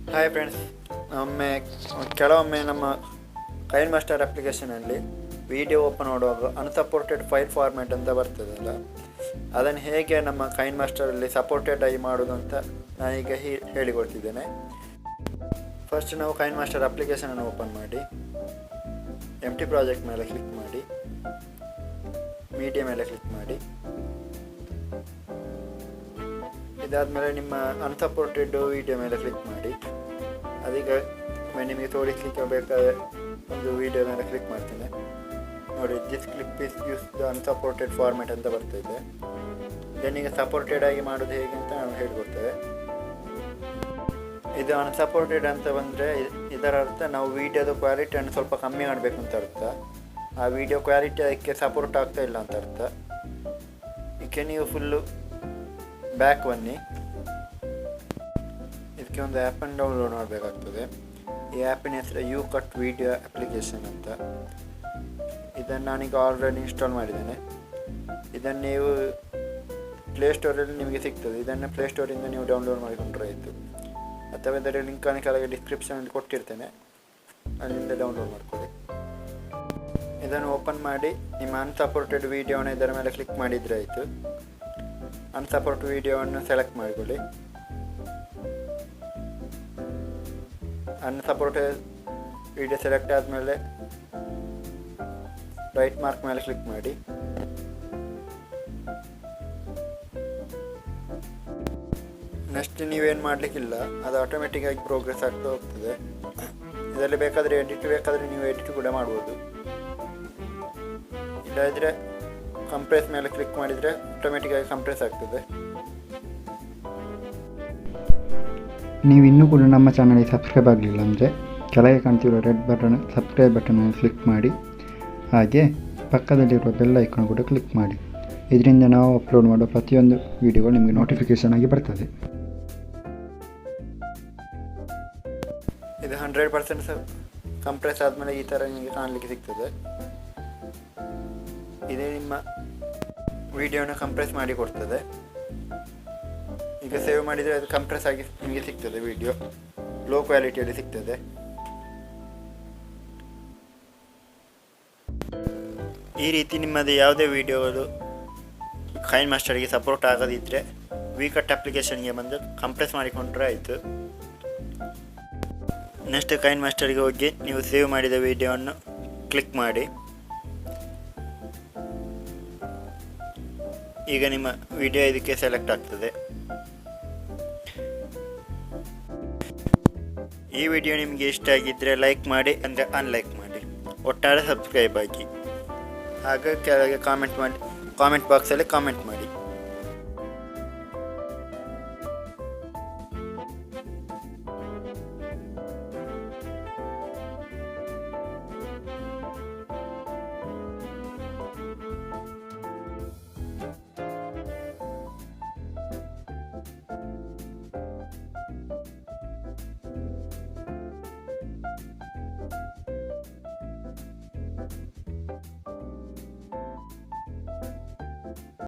Hi friends, ಕೆಲವೊಮ್ಮೆ ನಮ್ಮ ಕೈನ್ಮಾಸ್ಟರ್ ಅಪ್ಲಿಕೇಶನಲ್ಲಿ ವಿಡಿಯೋ ಓಪನ್ ಮಾಡುವಾಗ ಅನ್ಸಪೋರ್ಟೆಡ್ ಫೈಲ್ ಫಾರ್ಮ್ಯಾಟ್ ಅಂತ ಬರ್ತದಲ್ಲ, ಅದನ್ನು ಹೇಗೆ ನಮ್ಮ ಕೈನ್ಮಾಸ್ಟರಲ್ಲಿ ಸಪೋರ್ಟೆಡ್ ಆಗಿ ಮಾಡೋದು ಅಂತ ನಾನೀಗ ಹೇಳಿಕೊಡ್ತಿದ್ದೇನೆ. ಫಸ್ಟ್ ನಾವು ಕೈನ್ಮಾಸ್ಟರ್ ಅಪ್ಲಿಕೇಶನನ್ನು ಓಪನ್ ಮಾಡಿ, ಎಂಟಿ ಪ್ರಾಜೆಕ್ಟ್ ಮೇಲೆ ಕ್ಲಿಕ್ ಮಾಡಿ, ಮೀಡಿಯಾ ಮೇಲೆ ಕ್ಲಿಕ್ ಮಾಡಿ. ಇದಾದಮೇಲೆ ನಿಮ್ಮ ಅನ್ಸಪೋರ್ಟೆಡ್ ವಿಡಿಯೋ ಮೇಲೆ ಕ್ಲಿಕ್ ಮಾಡಿ. ಅದೀಗ ನಿಮಗೆ ತೋರಿಸಲಿಕ್ಕೆ ಬೇಕಾದ ಒಂದು ವಿಡಿಯೋ ಮೇಲೆ ಕ್ಲಿಕ್ ಮಾಡ್ತೇನೆ. ನೋಡಿ, this clip is use the unsupported format ಅಂತ ಬರ್ತಾಯಿದೆ. ಈಗ ಸಪೋರ್ಟೆಡ್ ಆಗಿ ಮಾಡೋದು ಹೇಗೆ ಅಂತ ನಾವು ಹೇಳಿಕೊಡ್ತೇವೆ. ಇದು ಅನ್ಸಪೋರ್ಟೆಡ್ ಅಂತ ಬಂದರೆ ಇದರ ಅರ್ಥ ನಾವು ವಿಡಿಯೋದ ಕ್ವಾಲಿಟಿಯನ್ನು ಸ್ವಲ್ಪ ಕಮ್ಮಿ ಮಾಡಬೇಕು ಅಂತ ಅರ್ಥ. ಆ ವಿಡಿಯೋ ಕ್ವಾಲಿಟಿ ಅದಕ್ಕೆ ಸಪೋರ್ಟ್ ಆಗ್ತಾ ಇಲ್ಲ ಅಂತ ಅರ್ಥ. ಇದಕ್ಕೆ ನೀವು ಫುಲ್ಲು ಬ್ಯಾಕ್ ಬನ್ನಿ. ಇದಕ್ಕೆ ಒಂದು ಆ್ಯಪನ್ನು ಡೌನ್ಲೋಡ್ ಮಾಡಬೇಕಾಗ್ತದೆ. ಈ ಆ್ಯಪಿನ ಹೆಸರು ಯು ಕಟ್ ವಿಡಿಯೋ ಅಪ್ಲಿಕೇಶನ್ ಅಂತ. ಇದನ್ನು ನಾನೀಗ ಆಲ್ರೆಡಿ ಇನ್ಸ್ಟಾಲ್ ಮಾಡಿದ್ದೇನೆ. ಇದನ್ನು ನೀವು ಪ್ಲೇಸ್ಟೋರಲ್ಲಿ ನಿಮಗೆ ಸಿಗ್ತದೆ. ಇದನ್ನು ಪ್ಲೇಸ್ಟೋರಿಂದ ನೀವು ಡೌನ್ಲೋಡ್ ಮಾಡಿಕೊಂಡ್ರೆ ಆಯಿತು, ಅಥವಾ ಇದರ ಲಿಂಕನ್ನು ಕೆಳಗೆ ಡಿಸ್ಕ್ರಿಪ್ಷನಲ್ಲಿ ಕೊಟ್ಟಿರ್ತೇನೆ, ಅಲ್ಲಿಂದ ಡೌನ್ಲೋಡ್ ಮಾಡ್ಕೊಳ್ಳಿ. ಇದನ್ನು ಓಪನ್ ಮಾಡಿ ನಿಮ್ಮ ಅನ್ಸಪೋರ್ಟೆಡ್ ವಿಡಿಯೋನ ಇದರ ಮೇಲೆ ಕ್ಲಿಕ್ ಮಾಡಿದರೆ ಆಯಿತು. ಅನ್ಸಪೋರ್ಟ್ ವಿಡಿಯೋವನ್ನು ಸೆಲೆಕ್ಟ್ ಮಾಡಿಕೊಳ್ಳಿ. ಅನ್ಸಪೋರ್ಟೆಡ್ ವಿಡಿಯೋ ಸೆಲೆಕ್ಟ್ ಆದಮೇಲೆ ರೈಟ್ ಮಾರ್ಕ್ ಮೇಲೆ ಕ್ಲಿಕ್ ಮಾಡಿ. ನೆಕ್ಸ್ಟ್ ನೀವೇನು ಮಾಡಲಿಕ್ಕಿಲ್ಲ, ಅದು ಆಟೋಮೆಟಿಕ್ಕಾಗಿ ಪ್ರೋಗ್ರೆಸ್ ಆಗ್ತಾ ಹೋಗ್ತದೆ. ಇದರಲ್ಲಿ ಬೇಕಾದರೆ ಬೇಕಾದರೆ ನೀವು ಎಡಿಟ್ ಕೂಡ ಮಾಡ್ಬೋದು. ಇಲ್ಲದಿದ್ದರೆ ಕಂಪ್ರೆಸ್ ಮೇಲೆ ಕ್ಲಿಕ್ ಮಾಡಿದರೆ ಆಟೋಮೆಟಿಕ್ಕಾಗಿ ಕಂಪ್ರೆಸ್ ಆಗ್ತದೆ. ನೀವು ಇನ್ನೂ ಕೂಡ ನಮ್ಮ ಚಾನಲ್ಗೆ ಸಬ್ಸ್ಕ್ರೈಬ್ ಆಗಲಿಲ್ಲ ಅಂದರೆ ಕೆಳಗೆ ಕಾಣ್ತಿರೋ ರೆಡ್ ಬಟನ್ ಸಬ್ಸ್ಕ್ರೈಬ್ ಬಟನನ್ನು ಕ್ಲಿಕ್ ಮಾಡಿ. ಹಾಗೆ ಪಕ್ಕದಲ್ಲಿರುವ ಬೆಲ್ ಐಕಾನ್ ಕೂಡ ಕ್ಲಿಕ್ ಮಾಡಿ. ಇದರಿಂದ ನಾವು ಅಪ್ಲೋಡ್ ಮಾಡೋ ಪ್ರತಿಯೊಂದು ವಿಡಿಯೋಗಳು ನಿಮಗೆ ನೋಟಿಫಿಕೇಷನ್ ಆಗಿ ಬರ್ತದೆ. ಇದು 100% ಕಂಪ್ರೆಸ್ ಆದಮೇಲೆ ಈ ಥರ ನಿಮಗೆ ಕಾಣಲಿಕ್ಕೆ ಸಿಗ್ತದೆ. ಇದೇ ನಿಮ್ಮ ವಿಡಿಯೋನ ಕಂಪ್ರೆಸ್ ಮಾಡಿ ಕೊಡ್ತದೆ. ಈಗ ಸೇವ್ ಮಾಡಿದರೆ ಅದು ಕಂಪ್ರೆಸ್ ಆಗಿ ನಿಮಗೆ ಸಿಗ್ತದೆ. ವಿಡಿಯೋ ಲೋ ಕ್ವಾಲಿಟಿಯಲ್ಲಿ ಸಿಗ್ತದೆ. ಈ ರೀತಿ ನಿಮ್ಮದು ಯಾವುದೇ ವಿಡಿಯೋಗಳು ಕೈನ್ಮಾಸ್ಟರ್ಗೆ ಸಪೋರ್ಟ್ ಆಗದಿದ್ದರೆ ವಿಕಟ್ ಅಪ್ಲಿಕೇಶನ್ಗೆ ಬಂದು ಕಂಪ್ರೆಸ್ ಮಾಡಿಕೊಂಡ್ರೆ ಆಯಿತು. ನೆಕ್ಸ್ಟ್ ಕೈನ್ಮಾಸ್ಟರ್ಗೆ ಹೋಗಿ ನೀವು ಸೇವ್ ಮಾಡಿದ ವಿಡಿಯೋವನ್ನು ಕ್ಲಿಕ್ ಮಾಡಿ. ಈಗ ನಿಮ್ಮ ವಿಡಿಯೋ ಇದಕ್ಕೆ ಸೆಲೆಕ್ಟ್ ಆಗ್ತದೆ. ಈ ವಿಡಿಯೋ ನಿಮಗೆ ಇಷ್ಟ ಆಗಿದ್ದರೆ ಲೈಕ್ ಮಾಡಿ, ಅಂದರೆ ಅನ್ಲೈಕ್ ಮಾಡಿ, ಒಟ್ಟಾರೆ ಸಬ್ಸ್ಕ್ರೈಬ್ ಆಗಿ. ಹಾಗೆ ಕೆಳಗೆ ಕಾಮೆಂಟ್ ಬಾಕ್ಸಲ್ಲಿ ಕಾಮೆಂಟ್ ಮಾಡಿ.